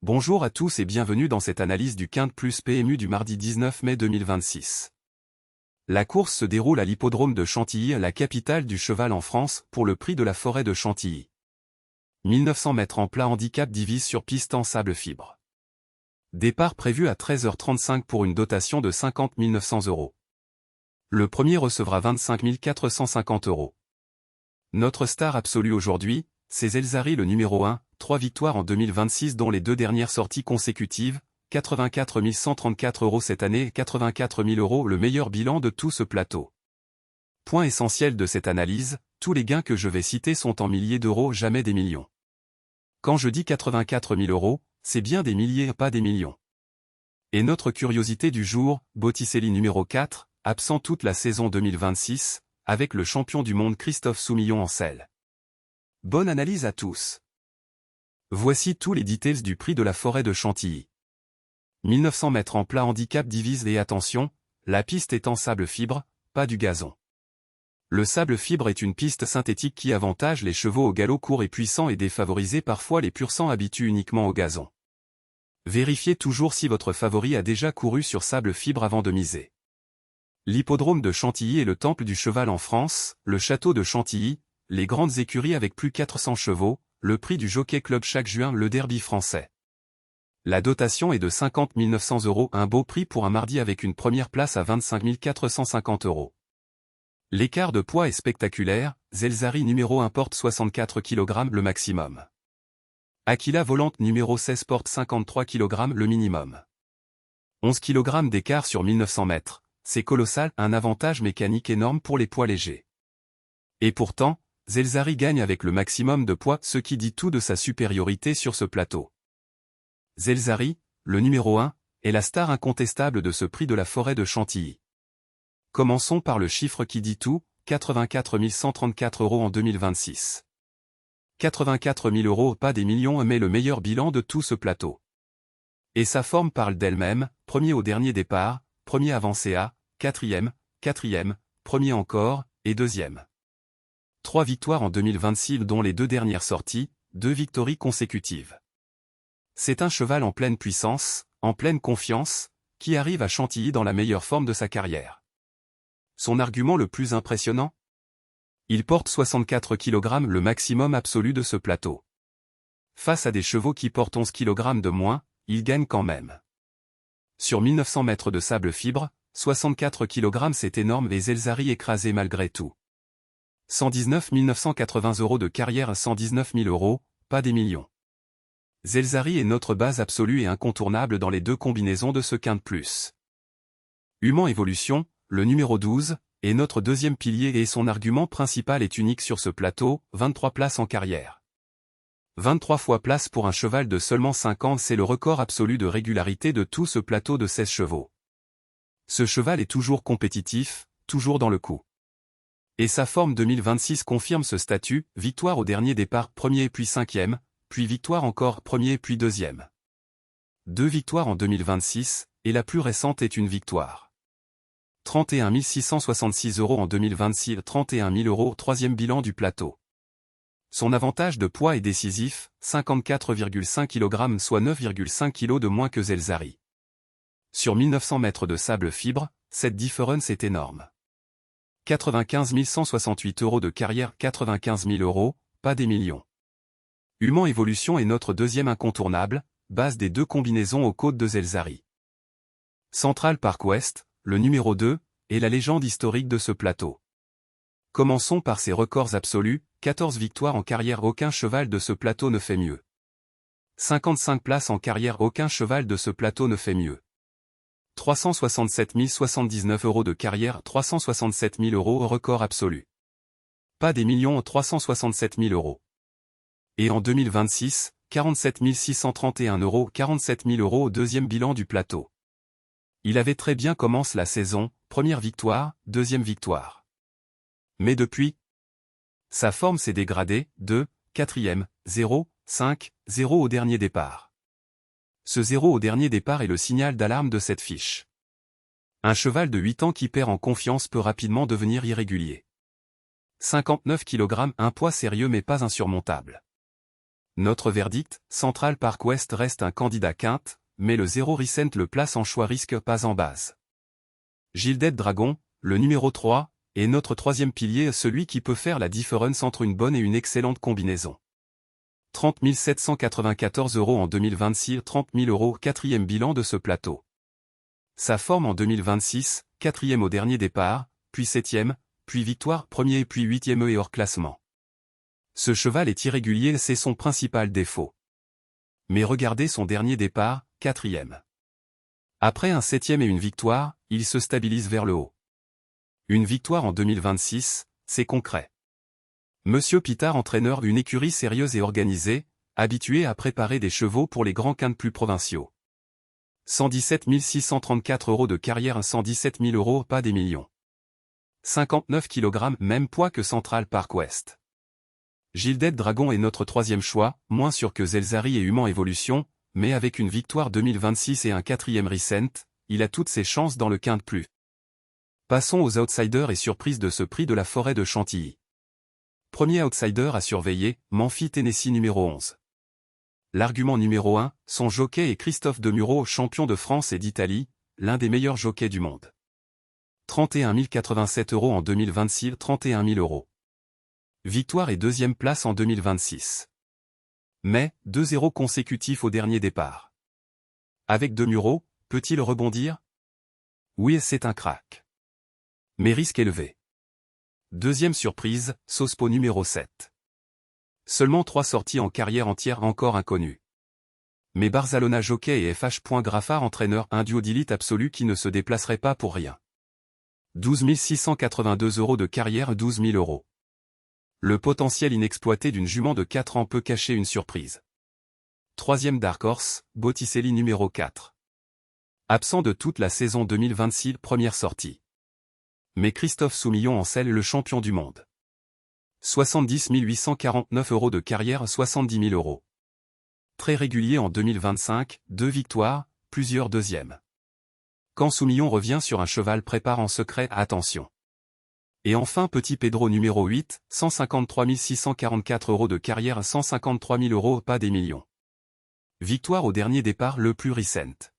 Bonjour à tous et bienvenue dans cette analyse du Quinte Plus PMU du mardi 19 mai 2026. La course se déroule à l'hippodrome de Chantilly, la capitale du cheval en France, pour le prix de la forêt de Chantilly. 1900 mètres en plat handicap divise sur piste en sable fibre. Départ prévu à 13h35 pour une dotation de 50 900 €. Le premier recevra 25 450 €. Notre star absolue aujourd'hui, c'est Zelzari le numéro 1, 3 victoires en 2026 dont les 2 dernières sorties consécutives, 84 134 € cette année et 84 000 € le meilleur bilan de tout ce plateau. Point essentiel de cette analyse, tous les gains que je vais citer sont en milliers d'euros, jamais des millions. Quand je dis 84 000 €, c'est bien des milliers, pas des millions. Et notre curiosité du jour, Botticelli numéro 4, absent toute la saison 2026, avec le champion du monde Christophe Soumillon en selle. Bonne analyse à tous. Voici tous les details du prix de la forêt de Chantilly. 1900 mètres en plat handicap divise et attention, la piste est en sable fibre, pas du gazon. Le sable fibre est une piste synthétique qui avantage les chevaux au galop court et puissant et défavorisé parfois les pur sang habitués uniquement au gazon. Vérifiez toujours si votre favori a déjà couru sur sable fibre avant de miser. L'hippodrome de Chantilly est le temple du cheval en France, le château de Chantilly, les grandes écuries avec plus de 400 chevaux, le prix du Jockey Club chaque juin, le derby français. La dotation est de 50 900 €, un beau prix pour un mardi avec une première place à 25 450 €. L'écart de poids est spectaculaire, Zelzari numéro 1 porte 64 kg le maximum. Aquila Volante numéro 16 porte 53 kg le minimum. 11 kg d'écart sur 1900 mètres, c'est colossal, un avantage mécanique énorme pour les poids légers. Et pourtant, Zelzari gagne avec le maximum de poids, ce qui dit tout de sa supériorité sur ce plateau. Zelzari, le numéro 1, est la star incontestable de ce prix de la forêt de Chantilly. Commençons par le chiffre qui dit tout, 84 134 € en 2026. 84 000 €, pas des millions, mais le meilleur bilan de tout ce plateau. Et sa forme parle d'elle-même, premier au dernier départ, premier avancé à, quatrième, premier encore, et deuxième. 3 victoires en 2026 dont les 2 dernières sorties, 2 victoires consécutives. C'est un cheval en pleine puissance, en pleine confiance, qui arrive à Chantilly dans la meilleure forme de sa carrière. Son argument le plus impressionnant ? Il porte 64 kg le maximum absolu de ce plateau. Face à des chevaux qui portent 11 kg de moins, il gagne quand même. Sur 1900 mètres de sable fibre, 64 kg c'est énorme et Zelzari écrasé malgré tout. 119 980 € de carrière, 119 000 €, pas des millions. Zelzari est notre base absolue et incontournable dans les 2 combinaisons de ce Quinte Plus. Human Evolution, le numéro 12, est notre deuxième pilier et son argument principal est unique sur ce plateau, 23 places en carrière. 23 fois place pour un cheval de seulement 5 ans, c'est le record absolu de régularité de tout ce plateau de 16 chevaux. Ce cheval est toujours compétitif, toujours dans le coup. Et sa forme 2026 confirme ce statut, victoire au dernier départ, premier puis 5e, puis victoire encore, premier puis 2e. 2 victoires en 2026, et la plus récente est une victoire. 31 666 € en 2026, 31 000 €, troisième bilan du plateau. Son avantage de poids est décisif, 54,5 kg soit 9,5 kg de moins que Zelzari. Sur 1900 mètres de sable fibre, cette différence est énorme. 95 168 € de carrière, 95 000 €, pas des millions. Human Evolution est notre deuxième incontournable, base des 2 combinaisons aux côtes de Zelzari. Central Park West, le numéro 2, est la légende historique de ce plateau. Commençons par ses records absolus, 14 victoires en carrière, aucun cheval de ce plateau ne fait mieux. 55 places en carrière, aucun cheval de ce plateau ne fait mieux. 367 079 € de carrière, 367 000 € record absolu. Pas des millions, 367 000 €. Et en 2026, 47 631 €, 47 000 € au deuxième bilan du plateau. Il avait très bien commencé la saison, première victoire, deuxième victoire. Mais depuis, sa forme s'est dégradée, 2, 4e, 0, 5, 0 au dernier départ. Ce 0 au dernier départ est le signal d'alarme de cette fiche. Un cheval de 8 ans qui perd en confiance peut rapidement devenir irrégulier. 59 kg, un poids sérieux mais pas insurmontable. Notre verdict, Central Park West reste un candidat quinte, mais le 0 Recent le place en choix risque pas en base. Gilded Dragon, le numéro 3, est notre troisième pilier, celui qui peut faire la différence entre une bonne et une excellente combinaison. 30 794 € en 2026, 30 000 €, quatrième bilan de ce plateau. Sa forme en 2026, quatrième au dernier départ, puis septième, puis victoire premier et puis huitième et hors classement. Ce cheval est irrégulier, c'est son principal défaut. Mais regardez son dernier départ, quatrième. Après un septième et une victoire, il se stabilise vers le haut. Une victoire en 2026, c'est concret. Monsieur Pitard, entraîneur d'une écurie sérieuse et organisée, habitué à préparer des chevaux pour les grands quintes provinciaux. 117 634 € de carrière, 117 000 €, pas des millions. 59 kg, même poids que Central Park West. Gilded Dragon est notre troisième choix, moins sûr que Zelzari et Human Evolution, mais avec une victoire 2026 et un quatrième Recent, il a toutes ses chances dans le quinte plus. Passons aux outsiders et surprises de ce prix de la forêt de Chantilly. Premier outsider à surveiller, Menfi Tennessee numéro 11. L'argument numéro 1, son jockey est Christophe Demuro, champion de France et d'Italie, l'un des meilleurs jockeys du monde. 31 087 € en 2026, 31 000 €. Victoire et deuxième place en 2026. Mais, 2-0 consécutifs au dernier départ. Avec Demuro, peut-il rebondir? Oui, c'est un crack. Mais risque élevé. Deuxième surprise, Sospo numéro 7. Seulement 3 sorties en carrière entière encore inconnues. Mais Barzalona jockey et FH. Graffard entraîneur, un duo d'élite absolu qui ne se déplacerait pas pour rien. 12 682 € de carrière, 12 000 €. Le potentiel inexploité d'une jument de 4 ans peut cacher une surprise. Troisième Dark Horse, Botticelli numéro 4. Absent de toute la saison 2026, première sortie. Mais Christophe Soumillon en scelle le champion du monde. 70 849 € de carrière, 70 000 €. Très régulier en 2025, 2 victoires, plusieurs deuxièmes. Quand Soumillon revient sur un cheval, prépare en secret, attention. Et enfin Petit Pedro numéro 8, 153 644 € de carrière, 153 000 €, pas des millions. Victoire au dernier départ, le plus recent.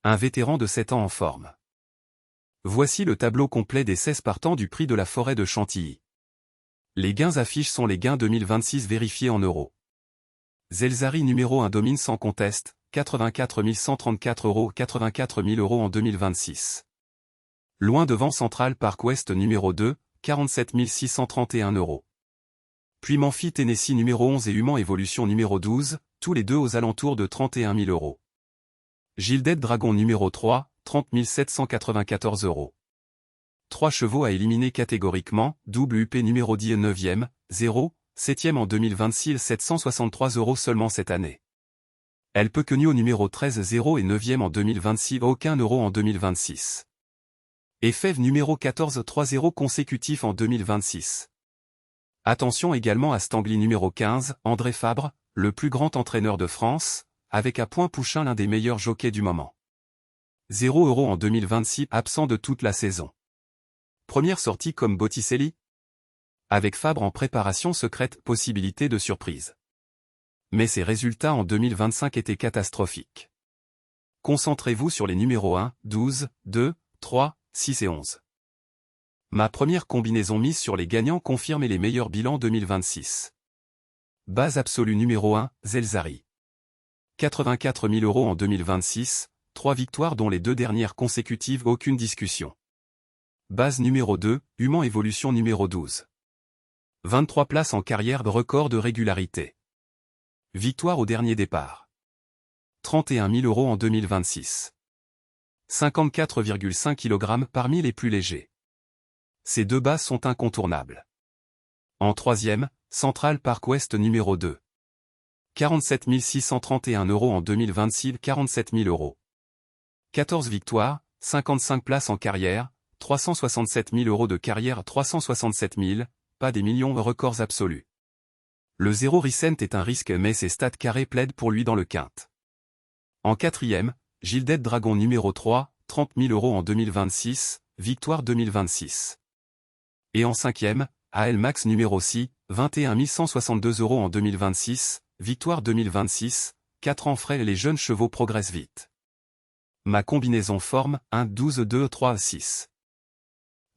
Un vétéran de 7 ans en forme. Voici le tableau complet des 16 partants du prix de la forêt de Chantilly. Les gains affiches sont les gains 2026 vérifiés en euros. Zelzari numéro 1 domine sans conteste, 84 134 €, 84 000 € en 2026. Loin devant Central Park West numéro 2, 47 631 €. Puis Menfi Tennessee numéro 11 et Human Evolution numéro 12, tous les deux aux alentours de 31 000 €. Gilded Dragon numéro 3, 30 794 €. 3 chevaux à éliminer catégoriquement, WP numéro 10 9e, 0, 7e en 2026, 763 € seulement cette année. Elle peut que au numéro 13 0 et 9e en 2026, aucun euro en 2026. Et Fève numéro 14 3-0 consécutif en 2026. Attention également à Stangli numéro 15, André Fabre, le plus grand entraîneur de France, avec à Point Pouchin l'un des meilleurs jockeys du moment. 0 € en 2026, absent de toute la saison. Première sortie comme Botticelli? Avec Fabre en préparation secrète, possibilité de surprise. Mais ses résultats en 2025 étaient catastrophiques. Concentrez-vous sur les numéros 1, 12, 2, 3, 6 et 11. Ma première combinaison mise sur les gagnants confirme les meilleurs bilans 2026. Base absolue numéro 1, Zelzari. 84 000 € en 2026, 3 victoires dont les 2 dernières consécutives, aucune discussion. Base numéro 2, Human Evolution numéro 12. 23 places en carrière, de record de régularité. Victoire au dernier départ. 31 000 € en 2026. 54,5 kg parmi les plus légers. Ces 2 bases sont incontournables. En troisième, Central Park West numéro 2. 47 631 € en 2026, 47 000 €. 14 victoires, 55 places en carrière, 367 000 € de carrière, 367 000, pas des millions, records absolus. Le 0 Recent est un risque mais ses stats carrés plaident pour lui dans le quinte. En quatrième, Gilded Dragon numéro 3, 30 000 € en 2026, victoire 2026. Et en cinquième, AL Max numéro 6, 21 162 € en 2026, victoire 2026, 4 ans frais, les jeunes chevaux progressent vite. Ma combinaison forme 1, 12, 2, 3, 6.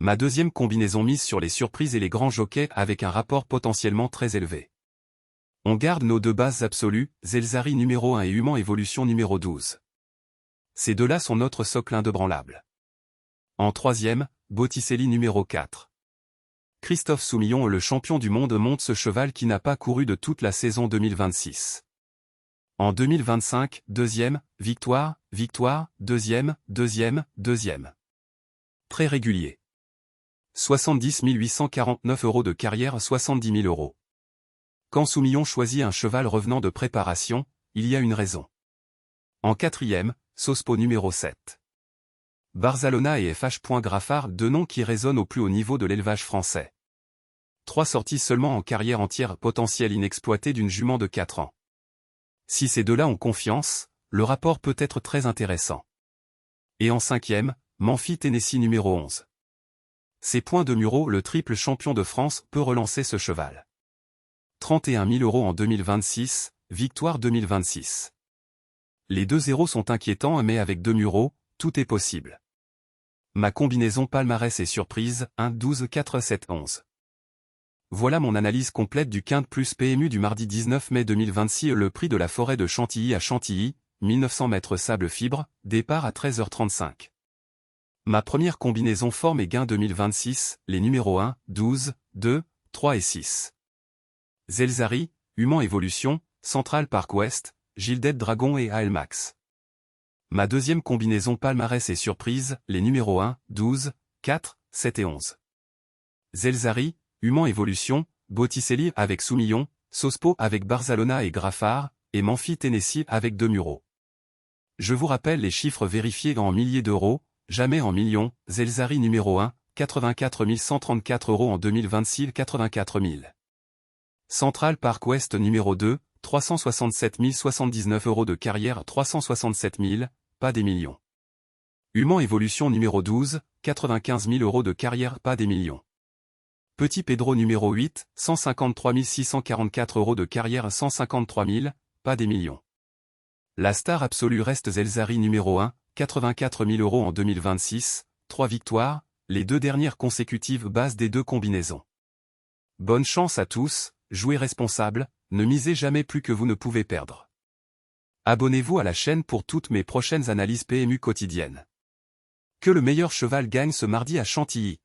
Ma deuxième combinaison mise sur les surprises et les grands jockeys avec un rapport potentiellement très élevé. On garde nos deux bases absolues, Zelzari numéro 1 et Human Evolution numéro 12. Ces deux-là sont notre socle indébranlable. En troisième, Botticelli numéro 4. Christophe Soumillon, le champion du monde, monte ce cheval qui n'a pas couru de toute la saison 2026. En 2025, deuxième, victoire, deuxième. Très régulier. 70 849 € de carrière, 70 000 €. Quand Soumillon choisit un cheval revenant de préparation, il y a une raison. En quatrième, Sospo numéro 7. Barzalona et FH. Graffard, deux noms qui résonnent au plus haut niveau de l'élevage français. 3 sorties seulement en carrière entière, potentiel inexploité d'une jument de 4 ans. Si ces deux-là ont confiance, le rapport peut être très intéressant. Et en cinquième, Memphis Tennessee numéro 11. Ces points de Muro, le triple champion de France, peut relancer ce cheval. 31 000 € en 2026, victoire 2026. Les 2-0 sont inquiétants, mais avec 2 Muro, tout est possible. Ma combinaison palmarès et surprise, 1, 12, 4, 7, 11. Voilà mon analyse complète du Quinte Plus PMU du mardi 19 mai 2026. Le prix de la forêt de Chantilly à Chantilly, 1900 mètres sable fibre, départ à 13h35. Ma première combinaison forme et gain 2026, les numéros 1, 12, 2, 3 et 6. Zelzari, Human Evolution, Central Park West, Gilded Dragon et AL Max. Ma deuxième combinaison palmarès et surprise, les numéros 1, 12, 4, 7 et 11. Zelzari, Human Evolution, Botticelli avec Soumillon, Sospo avec Barzalona et Graffard, et Memphis Tennessee avec 2 Muro. Je vous rappelle les chiffres vérifiés en milliers d'euros, jamais en millions. Zelzari numéro 1, 84 134 € en 2026, 84 000. Central Park West numéro 2, 367 079 € de carrière, 367 000, pas des millions. Human Evolution numéro 12, 95 000 € de carrière, pas des millions. Petit Pedro numéro 8, 153 644 € de carrière, 153 000, pas des millions. La star absolue reste Zelzari numéro 1, 84 000 € en 2026, 3 victoires, les 2 dernières consécutives bases des 2 combinaisons. Bonne chance à tous, jouez responsable, ne misez jamais plus que vous ne pouvez perdre. Abonnez-vous à la chaîne pour toutes mes prochaines analyses PMU quotidiennes. Que le meilleur cheval gagne ce mardi à Chantilly.